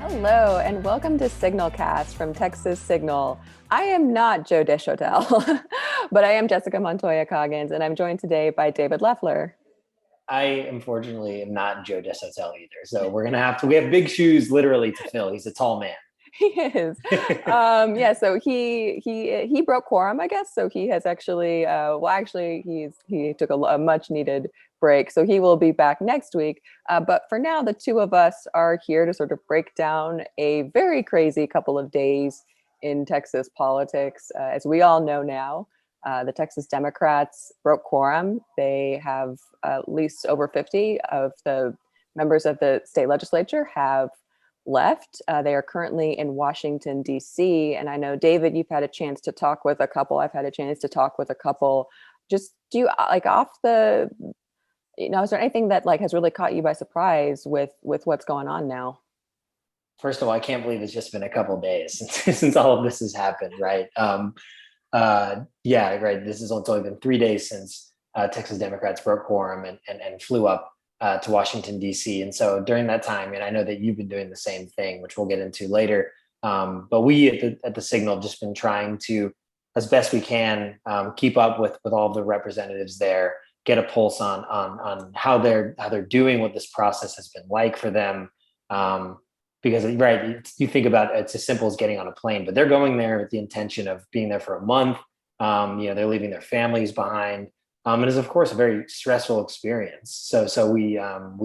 Hello, and welcome to SignalCast from Texas Signal. I am not Joe Deshotel, but I am Jessica Montoya Coggins, and I'm joined today by David Leffler. I unfortunately am not Joe Deshotel either. So we have big shoes literally to fill. He's a tall man. He is. Yeah, so he broke quorum, I guess. So he has actually, he took a much needed break. So he will be back next week. But for now, the two of us are here to sort of break down a very crazy couple of days in Texas politics. As we all know now, the Texas Democrats broke quorum. They have at least over 50 of the members of the state legislature have left. They are currently in Washington, D.C. And I know, David, you've had a chance to talk with a couple. I've had a chance to talk with a couple. Just do you like off the, is there anything that like has really caught you by surprise with what's going on now? First of all, I can't believe it's just been a couple of days since all of this has happened, right? Yeah, right. It's only been 3 days since Texas Democrats broke quorum and flew up to Washington, D.C. And so during that time, and I know that you've been doing the same thing, which we'll get into later, but we at the Signal have just been trying to, as best we can, keep up with all of the representatives there, get a pulse on how they're doing, what this process has been like for them. Because right, you think about it's as simple as getting on a plane, but they're going there with the intention of being there for a month. They're leaving their families behind. It is, of course, a very stressful experience. So we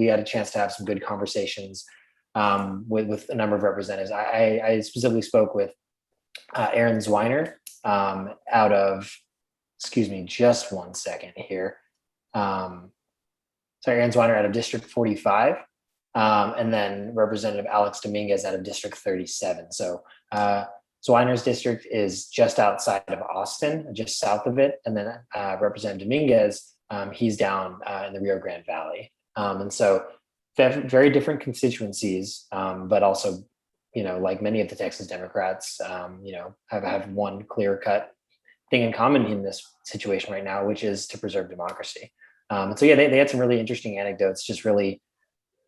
had a chance to have some good conversations with a number of representatives. I specifically spoke with Aaron Zwiner out of, excuse me, just one second here. Aaron Zwiner out of District 45, and then Representative Alex Dominguez out of District 37. So Zwiner's district is just outside of Austin, just south of it. And then Representative Dominguez, he's down in the Rio Grande Valley. And so they have very different constituencies, but also, like many of the Texas Democrats, have one clear cut thing in common in this situation right now, which is to preserve democracy. And so, yeah, they had some really interesting anecdotes, just really,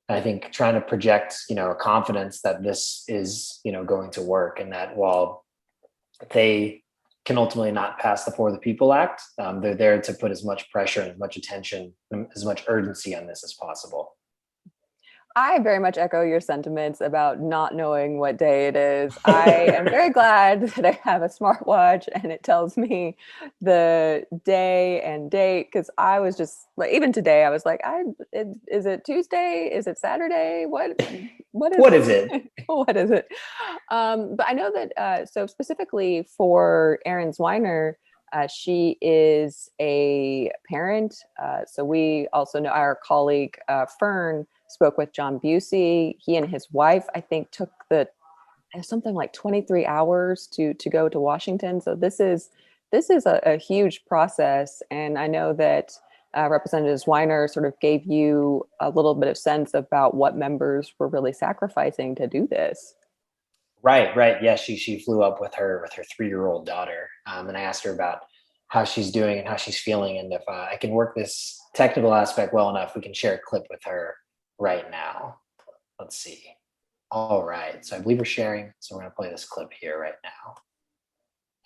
I think, trying to project, a confidence that this is, going to work, and that while they can ultimately not pass the For the People Act, they're there to put as much pressure and as much attention and as much urgency on this as possible. I very much echo your sentiments about not knowing what day it is. I am very glad that I have a smartwatch and it tells me the day and date, because I was just like, even today, I was like, is it Tuesday? Is it Saturday? What is What is it? What is it? But I know that, so specifically for Erin Zwiner, she is a parent. So we also know our colleague, Fern, spoke with John Busey. He and his wife, I think, took something like 23 hours to go to Washington. So this is a huge process. And I know that Representative Weiner sort of gave you a little bit of sense about what members were really sacrificing to do this. Right. Yeah, she flew up with her 3-year-old daughter, and I asked her about how she's doing and how she's feeling, and if I can work this technical aspect well enough, we can share a clip with her right now. Let's see. All right, so I believe we're sharing, so we're going to play this clip here right now.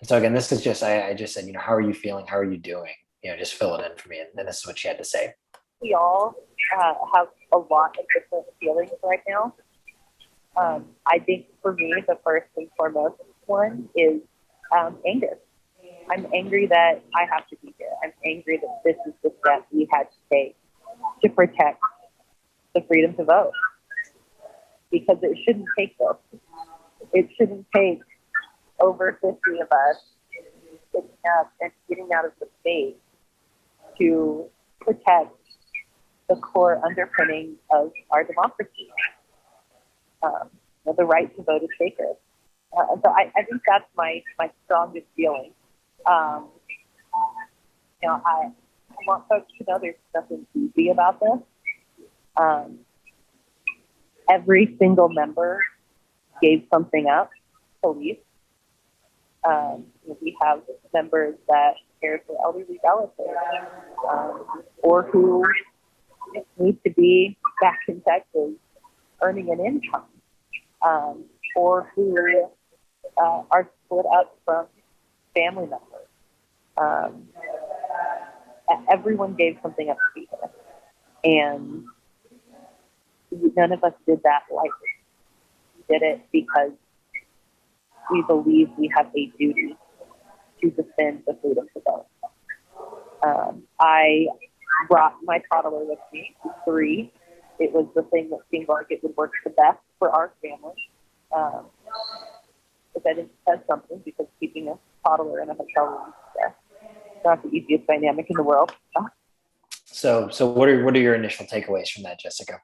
And so again, this is just I just said, how are you feeling? How are you doing? Just fill it in for me, and this is what she had to say. We all have a lot of different feelings right now. I think for me, the first and foremost one is anger. I'm angry that I have to be here. I'm angry that this is the step we had to take to protect the freedom to vote. Because it shouldn't take this. It shouldn't take over 50 of us sitting up and getting out of the state to protect the core underpinning of our democracy. The right to vote is sacred. So I think that's my strongest feeling. I want folks to know there's nothing easy about this. Every single member gave something up to leave. We have members that care for elderly relatives, or who need to be back in Texas earning an income. or who are split up from family members. Everyone gave something up to people, and none of us did that lightly. We did it because we believe we have a duty to defend the freedom to vote. I brought my toddler with me, 3. It was the thing that seemed like it would work the best for our family. Which I think says something, because keeping a toddler in a hotel room is not the easiest dynamic in the world. So what are your initial takeaways from that, Jessica?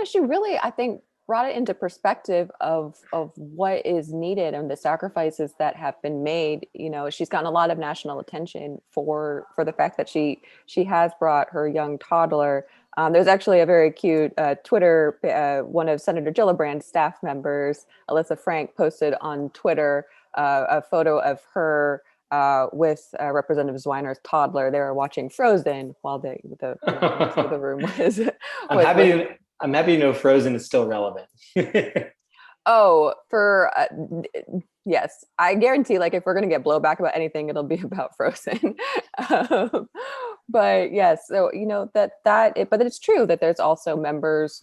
She really, I think, brought it into perspective of what is needed and the sacrifices that have been made. She's gotten a lot of national attention for the fact that she has brought her young toddler. There's actually a very cute Twitter, one of Senator Gillibrands' staff members, Alyssa Frank, posted on Twitter a photo of her with Representative Zweiner's toddler. They were watching Frozen while the room was. I'm happy to know Frozen is still relevant. Oh, yes, I guarantee, like, if we're going to get blowback about anything, it'll be about Frozen. But yes, so, but it's true that there's also members,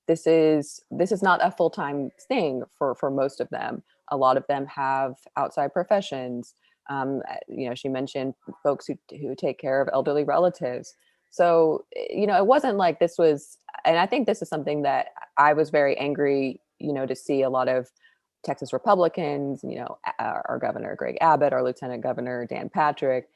this is not a full-time thing for most of them. A lot of them have outside professions. She mentioned folks who take care of elderly relatives. So, it wasn't like this was, and I think this is something that I was very angry, to see a lot of Texas Republicans, our Governor Greg Abbott, our Lieutenant Governor Dan Patrick,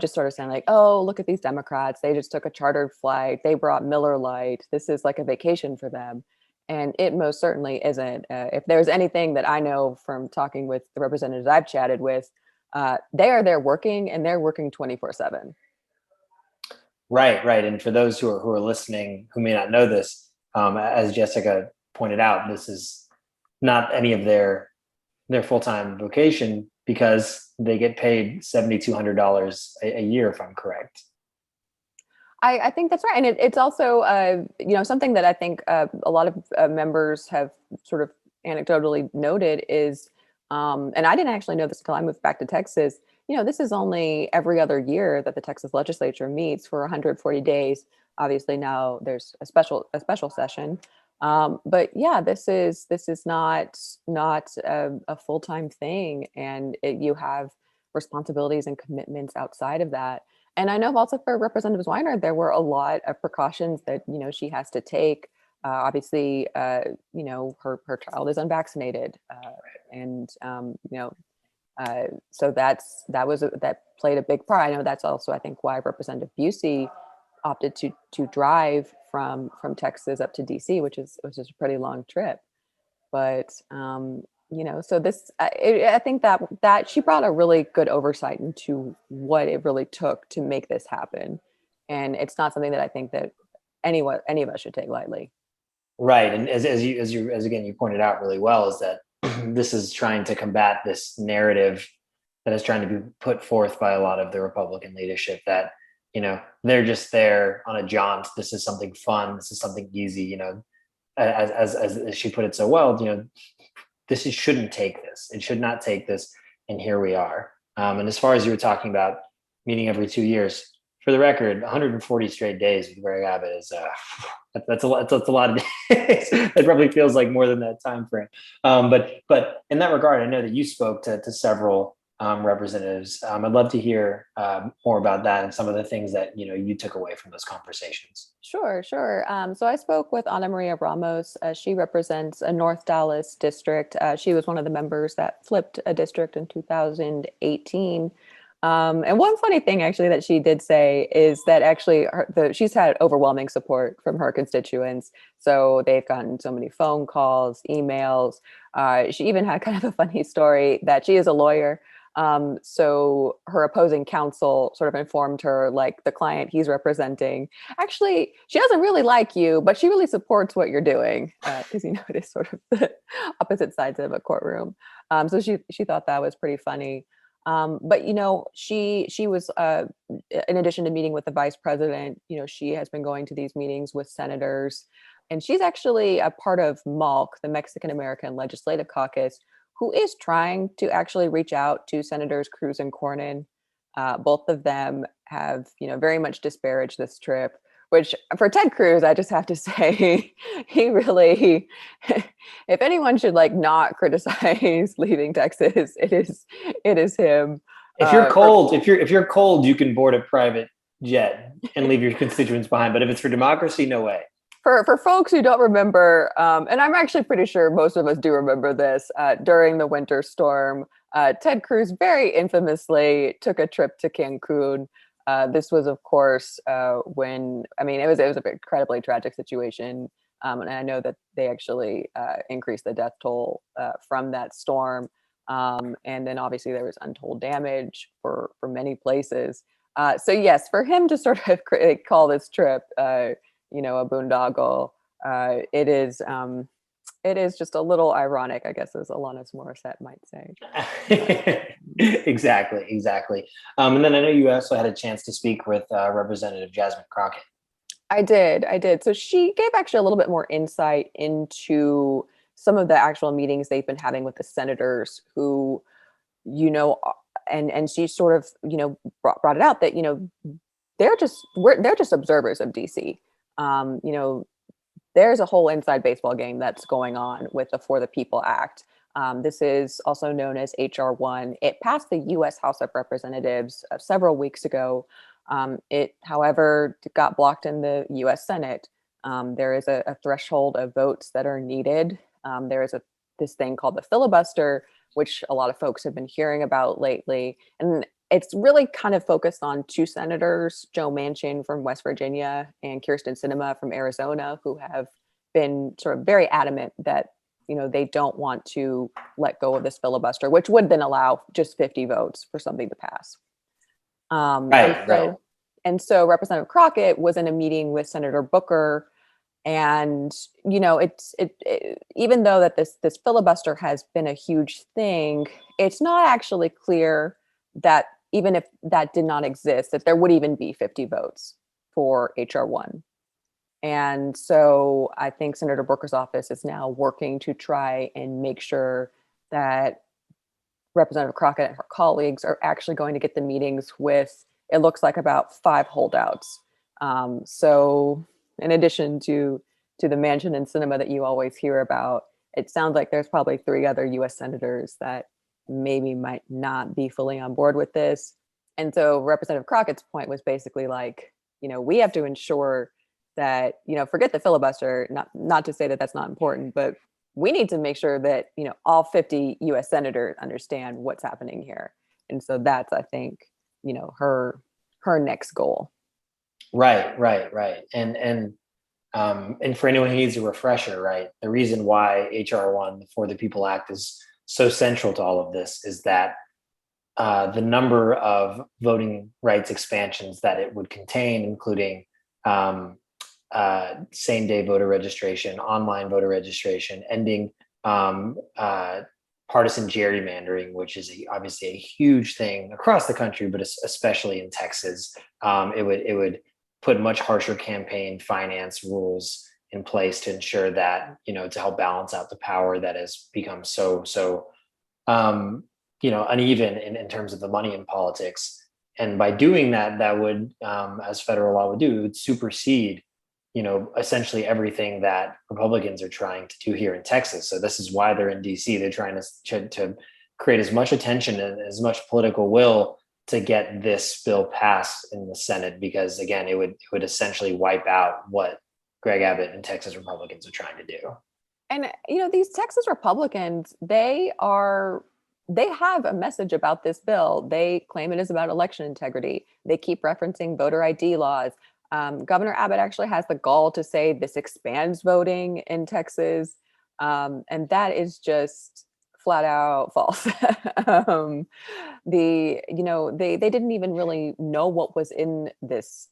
just sort of saying like, oh, look at these Democrats. They just took a chartered flight. They brought Miller Lite. This is like a vacation for them. And it most certainly isn't. If there's anything that I know from talking with the representatives I've chatted with, they are there working, and they're working 24/7. Right. And for those who are listening who may not know this, as Jessica pointed out, this is not any of their full-time vocation, because they get paid $7,200 a year, if I'm correct. I think that's right. And it's also, something that I think a lot of members have sort of anecdotally noted is, and I didn't actually know this until I moved back to Texas, this is only every other year that the Texas legislature meets for 140 days. Obviously now there's a special session. But yeah, this is not a full-time thing. And you have responsibilities and commitments outside of that. And I know also for Representative Zweiner, there were a lot of precautions that, she has to take. Obviously, her child is unvaccinated. So that played a big part. I know that's also, I think, why Representative Busey opted to drive from Texas up to DC, which is a pretty long trip. But so this, I think that she brought a really good oversight into what it really took to make this happen, and it's not something that I think that any of us should take lightly. Right, and as again you pointed out really well, is that this is trying to combat this narrative that is trying to be put forth by a lot of the Republican leadership that, they're just there on a jaunt. This is something fun. This is something easy. As she put it so well, shouldn't take this. It should not take this. And here we are. And as far as you were talking about meeting every 2 years, for the record, 140 straight days with Greg Abbott is that's a lot. That's a lot of days. It probably feels like more than that time frame. But in that regard, I know that you spoke to several representatives. I'd love to hear more about that and some of the things that you took away from those conversations. Sure. So I spoke with Ana Maria Ramos. She represents a North Dallas district. She was one of the members that flipped a district in 2018. And one funny thing actually that she did say is that actually she's had overwhelming support from her constituents. So they've gotten so many phone calls, emails. She even had kind of a funny story that she is a lawyer. So her opposing counsel sort of informed her, like, the client he's representing, actually, she doesn't really like you, but she really supports what you're doing. Because, it is sort of the opposite sides of a courtroom. So she thought that was pretty funny. But, she was, in addition to meeting with the vice president, she has been going to these meetings with senators. And she's actually a part of MALC, the Mexican American Legislative Caucus, who is trying to actually reach out to Senators Cruz and Cornyn. Both of them have, very much disparaged this trip, which for Ted Cruz, I just have to say, he really, if anyone should not criticize leaving Texas, it is him. If you're cold, if you're cold, you can board a private jet and leave your constituents behind. But if it's for democracy, no way. For folks who don't remember, and I'm actually pretty sure most of us do remember this, during the winter storm, Ted Cruz very infamously took a trip to Cancun. This was, of course, when it was an incredibly tragic situation, and I know that they actually increased the death toll from that storm, and then obviously there was untold damage for many places. So yes, for him to sort of call this trip, a boondoggle, it is just a little ironic, I guess, as Alanis Morissette might say. Exactly. And then I know you also had a chance to speak with Representative Jasmine Crockett. I did. So she gave actually a little bit more insight into some of the actual meetings they've been having with the senators who, and she sort of, brought it out that, they're just observers of DC. There's a whole inside baseball game that's going on with the For the People Act. This is also known as HR 1. It passed the U.S. House of Representatives several weeks ago. It, however, got blocked in the U.S. Senate. There is a threshold of votes that are needed. There is this thing called the filibuster, which a lot of folks have been hearing about lately. And it's really kind of focused on two senators, Joe Manchin from West Virginia and Kyrsten Sinema from Arizona, who have been sort of very adamant that, they don't want to let go of this filibuster, which would then allow just 50 votes for something to pass. Right. And so Representative Crockett was in a meeting with Senator Booker, and even though that this filibuster has been a huge thing, it's not actually clear that even if that did not exist, that there would even be 50 votes for HR 1. And so I think Senator Booker's office is now working to try and make sure that Representative Crockett and her colleagues are actually going to get the meetings with, it looks like, about 5 holdouts. So in addition to the Manchin and Sinema that you always hear about, it sounds like there's probably 3 other U.S. senators that maybe might not be fully on board with this. And so Representative Crockett's point was basically we have to ensure that, forget the filibuster, not to say that that's not important, but we need to make sure that, all 50 U.S. senators understand what's happening here. And so that's, I think, her next goal. Right. And for anyone who needs a refresher, right, the reason why HR 1, the For the People Act, is so central to all of this is that the number of voting rights expansions that it would contain, including same-day voter registration, online voter registration, ending partisan gerrymandering, which is obviously a huge thing across the country, but especially in Texas. It would put much harsher campaign finance rules in place to ensure that, to help balance out the power that has become so uneven in terms of the money in politics. And by doing that, that would, as federal law would do, it would supersede, essentially everything that Republicans are trying to do here in Texas. So this is why they're in DC. They're trying to create as much attention and as much political will to get this bill passed in the Senate, because again, it would essentially wipe out what Greg Abbott and Texas Republicans are trying to do. And, these Texas Republicans, they have a message about this bill. They claim it is about election integrity. They keep referencing voter ID laws. Governor Abbott actually has the gall to say this expands voting in Texas. And that is just flat out false. They didn't even really know what was in this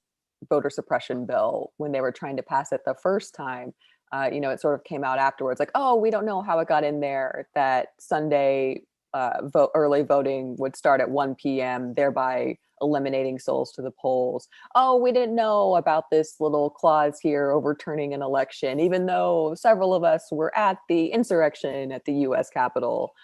voter suppression bill when they were trying to pass it the first time. It sort of came out afterwards, we don't know how it got in there that Sunday early voting would start at 1 p.m., thereby eliminating souls to the polls. Oh, we didn't know about this little clause here overturning an election, even though several of us were at the insurrection at the U.S. Capitol.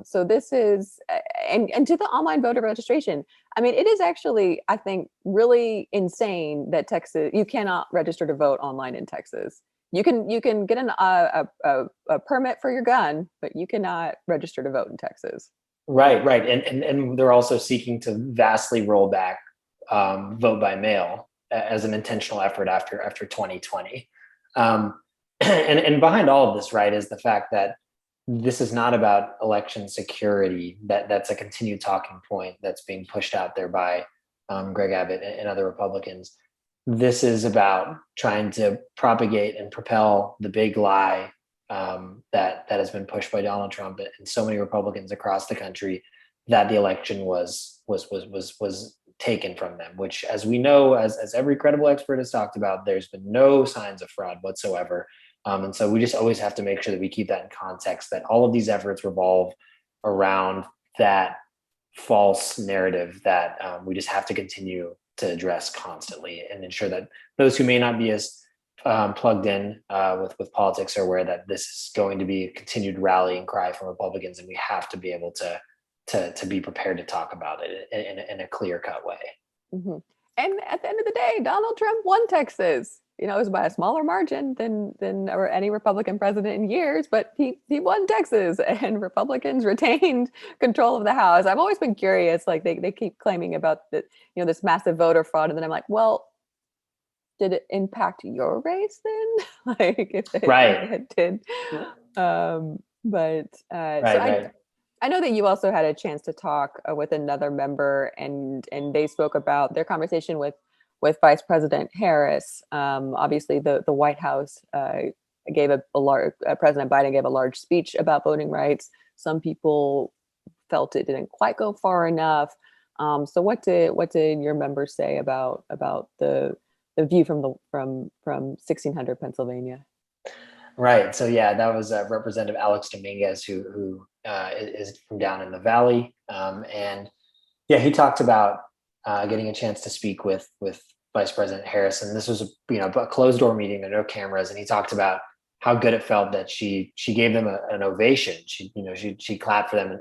So this is, and to the online voter registration, I mean, it is actually, I think, really insane that Texas, you cannot register to vote online in Texas. You can get a permit for your gun, but you cannot register to vote in Texas. Right. And they're also seeking to vastly roll back vote by mail as an intentional effort after 2020. And behind all of this, right, is the fact that this is not about election security. That's a continued talking point that's being pushed out there by Greg Abbott and other Republicans. This is about trying to propagate and propel the big lie that has been pushed by Donald Trump and so many Republicans across the country, that the election was taken from them. Which, as we know, as every credible expert has talked about, there's been no signs of fraud whatsoever. And so we just always have to make sure that we keep that in context, that all of these efforts revolve around that false narrative that we just have to continue to address constantly and ensure that those who may not be as plugged in with politics are aware that this is going to be a continued rallying cry from Republicans, and we have to be able to be prepared to talk about it in a clear-cut way. Mm-hmm. And at the end of the day, Donald Trump won Texas. It was by a smaller margin than any Republican president in years, but he won Texas, and Republicans retained control of the House. I've always been curious, like they keep claiming about this massive voter fraud, and then I'm like, well, did it impact your race then? Like if it did. I know that you also had a chance to talk with another member, and they spoke about their conversation with Vice President Harris. Obviously, the White House gave President Biden gave a large speech about voting rights. Some people felt it didn't quite go far enough. So what did your members say about the view from 1600 Pennsylvania? Right. So yeah, that was Representative Alex Dominguez, who is from down in the Valley, and yeah, he talked about getting a chance to speak with Vice President Harris, and this was a closed door meeting, there are no cameras, and he talked about how good it felt that she gave them an ovation. She clapped for them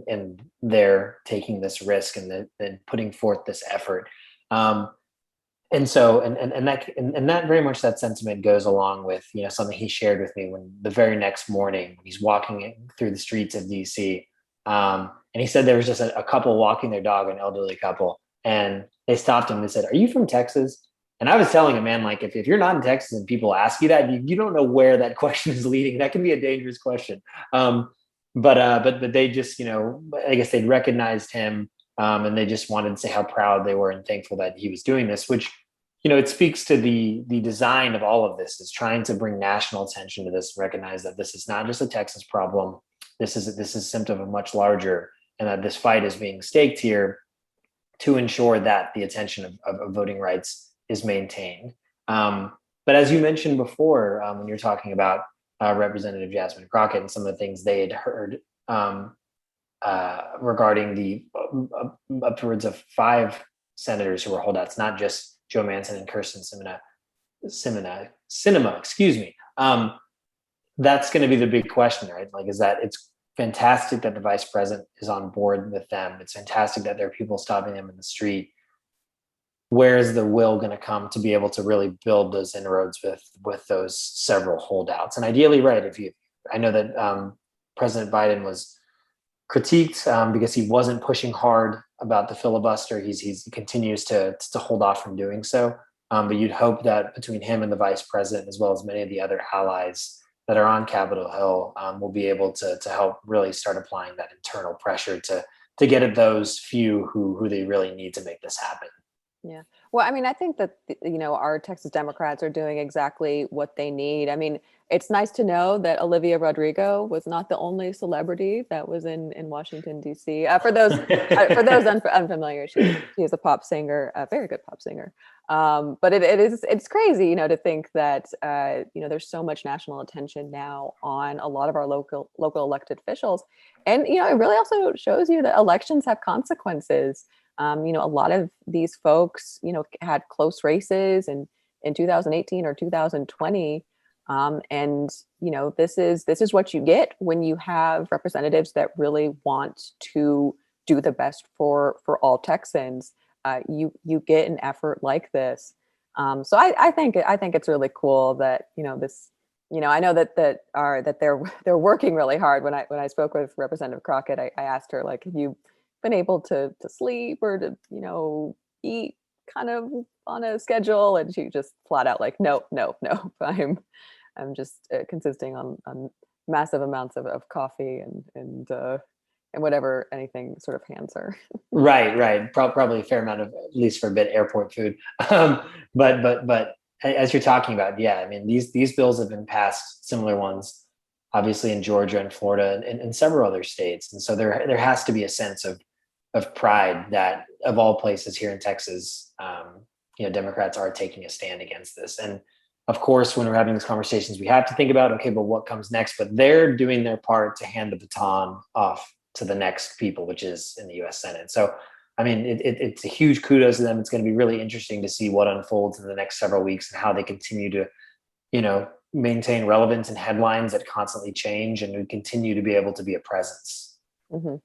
and they're taking this risk and then putting forth this effort. And so that very much, that sentiment goes along with something he shared with me when the very next morning when he's walking through the streets of DC, and he said there was just a couple walking their dog, an elderly couple, and they stopped him and said, "Are you from Texas?" And I was telling him, man, like if you're not in Texas and people ask you that, you don't know where that question is leading. That can be a dangerous question. But they just I guess they'd recognized him, and they just wanted to say how proud they were and thankful that he was doing this, which it speaks to the design of all of this, is trying to bring national attention to this, recognize that this is not just a Texas problem. This is a symptom of much larger, and that this fight is being staked here to ensure that the attention of voting rights is maintained. But as you mentioned before, when you're talking about Representative Jasmine Crockett and some of the things they had heard regarding the upwards of 5 senators who were holdouts, not just Joe Manchin and Kirsten Sinema, excuse me. That's going to be the big question, right? Like, is that it's fantastic that the vice president is on board with them. It's fantastic that there are people stopping them in the street. Where is the will going to come to be able to really build those inroads with those several holdouts? And ideally, right, I know that President Biden was critiqued because he wasn't pushing hard about the filibuster. He continues to hold off from doing so. But you'd hope that between him and the vice president, as well as many of the other allies that are on Capitol Hill, will be able to help really start applying that internal pressure to get at those few who they really need to make this happen. Yeah. Well, I mean, I think that, our Texas Democrats are doing exactly what they need. I mean, it's nice to know that Olivia Rodrigo was not the only celebrity that was in Washington, D.C. For those unfamiliar, she is a pop singer, a very good pop singer. But it's crazy, to think that, there's so much national attention now on a lot of our local elected officials. And, it really also shows you that elections have consequences. A lot of these folks, had close races in 2018 or 2020. And, this is what you get when you have representatives that really want to do the best for all Texans. You get an effort like this. So I think it's really cool that, this, I know that they're working really hard. When I spoke with Representative Crockett, I asked her, like, have you been able to sleep or to eat kind of on a schedule, and she just flat out like, no, I'm just consisting on massive amounts of coffee and whatever anything sort of hands her. Right. Probably a fair amount of, at least for a bit, airport food. But as you're talking about, yeah, I mean, these bills have been passed, similar ones, obviously in Georgia and Florida and several other states. And so there has to be a sense of pride that, of all places here in Texas, Democrats are taking a stand against this. And of course, when we're having these conversations, we have to think about, okay, but what comes next? But they're doing their part to hand the baton off to the next people, which is in the U.S. Senate. So, I mean, it's a huge kudos to them. It's going to be really interesting to see what unfolds in the next several weeks and how they continue to, maintain relevance and headlines that constantly change, and we continue to be able to be a presence. Mm-hmm.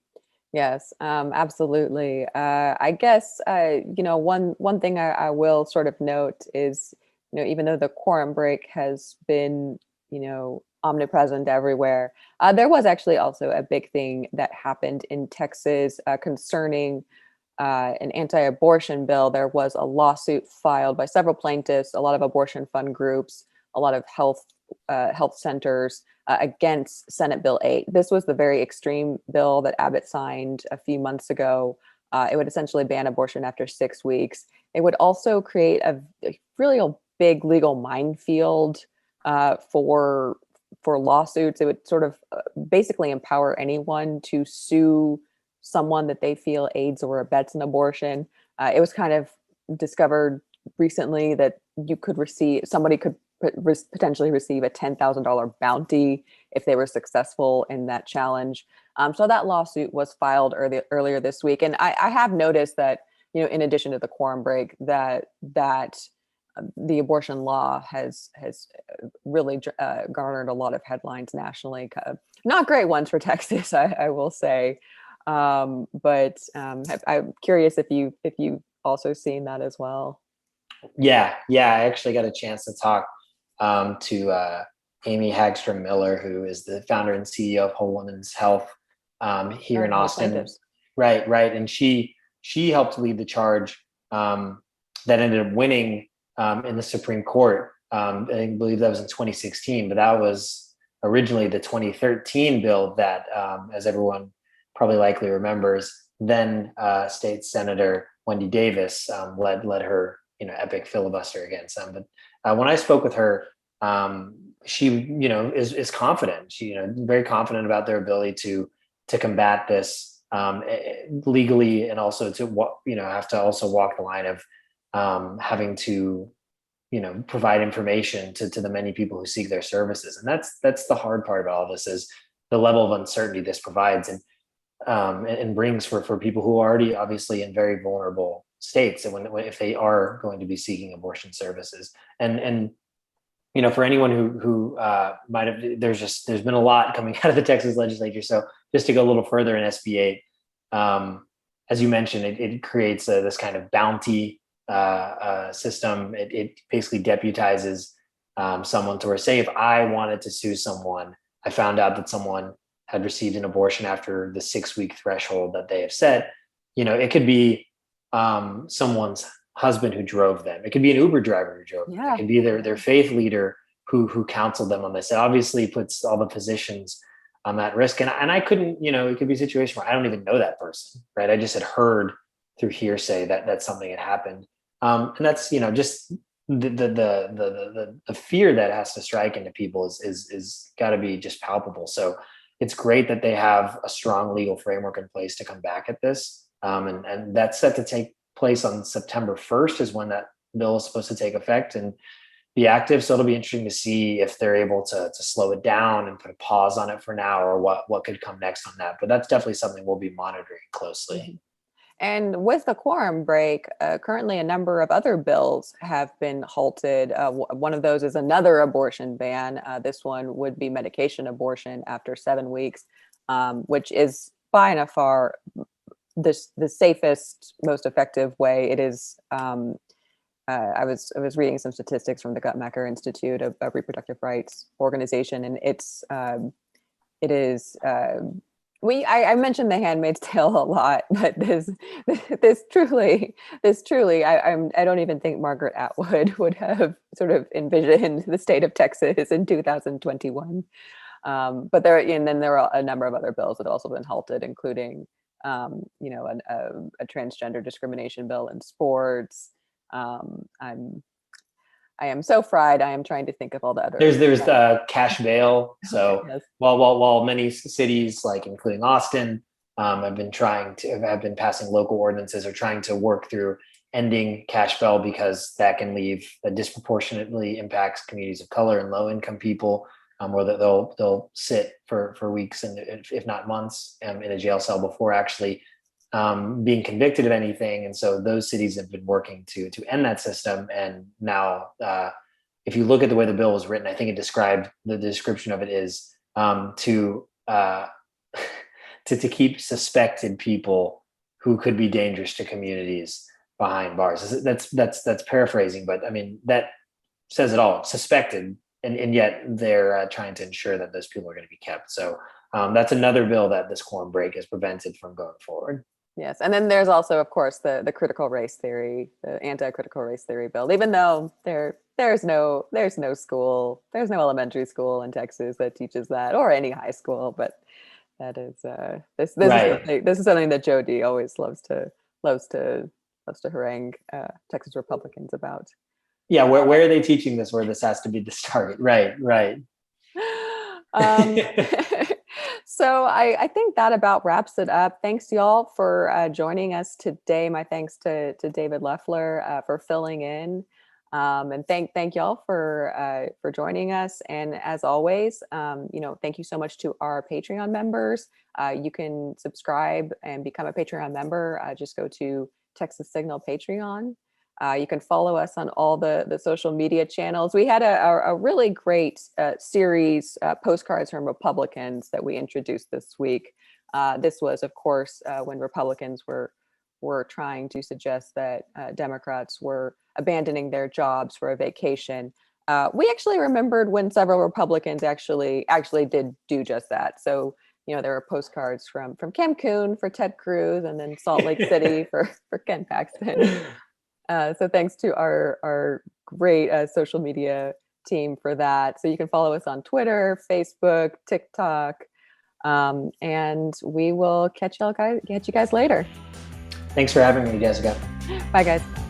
Yes, absolutely. I guess, one thing I will sort of note is, even though the quorum break has been, omnipresent everywhere, there was actually also a big thing that happened in Texas concerning an anti-abortion bill. There was a lawsuit filed by several plaintiffs, a lot of abortion fund groups, a lot of health centers, against Senate Bill 8. This was the very extreme bill that Abbott signed a few months ago. It would essentially ban abortion after 6 weeks. It would also create a really big legal minefield for lawsuits. It would sort of basically empower anyone to sue someone that they feel aids or abets an abortion. It was kind of discovered recently that somebody could potentially receive a $10,000 bounty if they were successful in that challenge. So that lawsuit was filed earlier this week. And I have noticed that, in addition to the quorum break, that the abortion law has really garnered a lot of headlines nationally. Not great ones for Texas, I will say. But I'm curious if you also seen that as well. Yeah. I actually got a chance to talk to Amy Hagstrom Miller, who is the founder and CEO of Whole Woman's Health here in Austin. Right. And she helped lead the charge that ended up winning in the Supreme Court. I believe that was in 2016, but that was originally the 2013 bill that, as everyone probably likely remembers, then State Senator Wendy Davis led her epic filibuster against them. But when I spoke with her, she is confident. She very confident about their ability to combat this legally, and also to have to also walk the line of having to provide information to the many people who seek their services. And that's the hard part about all this, is the level of uncertainty this provides and brings for people who are already obviously in very vulnerable states, and if they are going to be seeking abortion services. And for anyone who might have, there's been a lot coming out of the Texas legislature. So just to go a little further in SB 8, as you mentioned, it creates this kind of bounty system. It basically deputizes someone to where, say, if I wanted to sue someone, I found out that someone had received an abortion after the 6-week threshold that they have set. It could be someone's husband who drove them. It could be an Uber driver who drove them. It could be their faith leader who counseled them on this. It obviously puts all the physicians at risk. And I couldn't, it could be a situation where I don't even know that person, right? I just had heard through hearsay that something had happened. And that's, just the fear that has to strike into people is got to be just palpable. So it's great that they have a strong legal framework in place to come back at this. And that's set to take place on September 1st is when that bill is supposed to take effect and be active. So it'll be interesting to see if they're able to slow it down and put a pause on it for now, or what could come next on that. But that's definitely something we'll be monitoring closely. And with the quorum break, currently a number of other bills have been halted. One of those is another abortion ban. This one would be medication abortion after 7 weeks, which is by and far the safest, most effective way. It is. I was reading some statistics from the Guttmacher Institute, a reproductive rights organization, and it is. I mentioned The Handmaid's Tale a lot, but this truly, I don't even think Margaret Atwood would have sort of envisioned the state of Texas in 2021. But there are a number of other bills that have also been halted, including, a transgender discrimination bill in sports. I am so fried. I am trying to think of all the other. There's cash bail. So yes. while many cities, like including Austin, have been passing local ordinances or trying to work through ending cash bail because that can that disproportionately impacts communities of color and low income people, where they'll sit for weeks and if not months in a jail cell before actually being convicted of anything. And so those cities have been working to end that system. And now, if you look at the way the bill was written, I think the description of it is to keep suspected people who could be dangerous to communities behind bars. That's paraphrasing, but I mean, that says it all. Suspected, and yet they're trying to ensure that those people are going to be kept. So that's another bill that this quorum break is prevented from going forward. Yes, and then there's also, of course, the critical race theory, the anti-critical race theory bill. Even though there's no school, there's no elementary school in Texas that teaches that, or any high school. But that is this is something that Joe D always loves to harangue Texas Republicans about. Yeah, where are they teaching this? Where this has to be the start? Right. So I think that about wraps it up. Thanks y'all for joining us today. My thanks to David Leffler for filling in, and thank y'all for joining us. And as always, thank you so much to our Patreon members. You can subscribe and become a Patreon member. Just go to Texas Signal Patreon. You can follow us on all the social media channels. We had a really great series, Postcards from Republicans, that we introduced this week. This was, of course, when Republicans were trying to suggest that Democrats were abandoning their jobs for a vacation. We actually remembered when several Republicans actually did do just that. So, there were postcards from Cancun for Ted Cruz, and then Salt Lake City for Ken Paxton. So thanks to our great social media team for that. So you can follow us on Twitter, Facebook, TikTok, and we will catch you guys later. Thanks for having me, Jessica. Bye, guys.